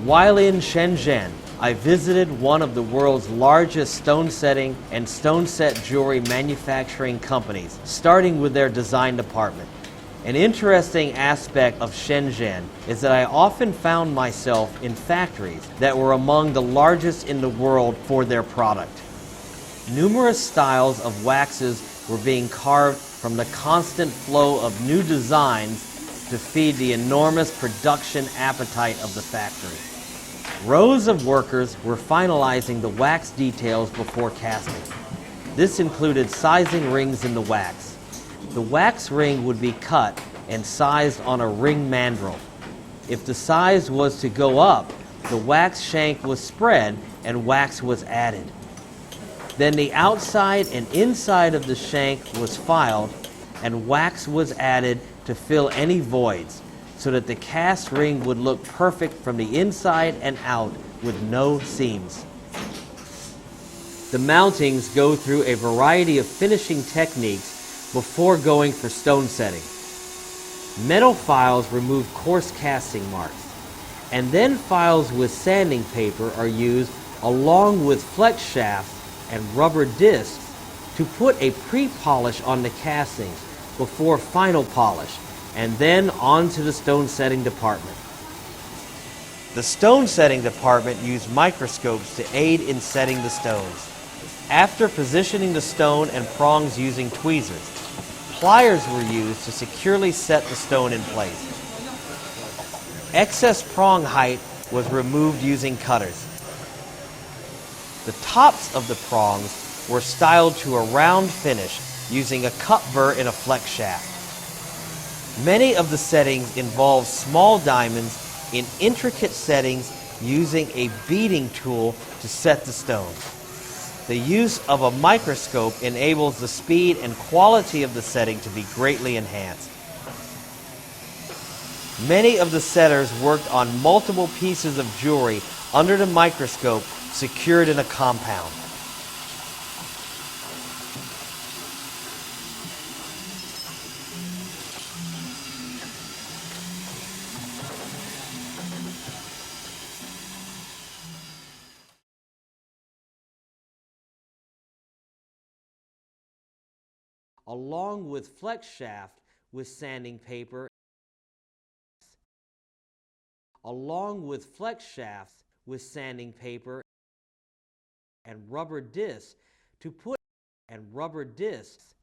While in Shenzhen, I visited one of the world's largest stone setting and stone set jewelry manufacturing companies, starting with their design department. An interesting aspect of Shenzhen is that I often found myself in factories that were among the largest in the world for their product. Numerous styles of waxes were being carved from the constant flow of new designs to feed the enormous production appetite of the factory. Rows of workers were finalizing the wax details before casting. This included sizing rings in the wax. The wax ring would be cut and sized on a ring mandrel. If the size was to go up, the wax shank was spread and wax was added. Then the outside and inside of the shank was filed and wax was added to fill any voids, so that the cast ring would look perfect from the inside and out with no seams. The mountings go through a variety of finishing techniques before going for stone setting. Metal files remove coarse casting marks, and then files with sanding paper are used along with flex shafts and rubber discs to put a pre-polish on the castings before final polish, and then on to the stone setting department. The stone setting department used microscopes to aid in setting the stones. After positioning the stone and prongs using tweezers, pliers were used to securely set the stone in place. Excess prong height was removed using cutters. The tops of the prongs were styled to a round finish using a cup burr in a flex shaft. Many of the settings involve small diamonds in intricate settings using a beading tool to set the stone. The use of a microscope enables the speed and quality of the setting to be greatly enhanced. Many of the setters worked on multiple pieces of jewelry under the microscope secured in a compound. Along with flex shaft with sanding paper, and rubber discs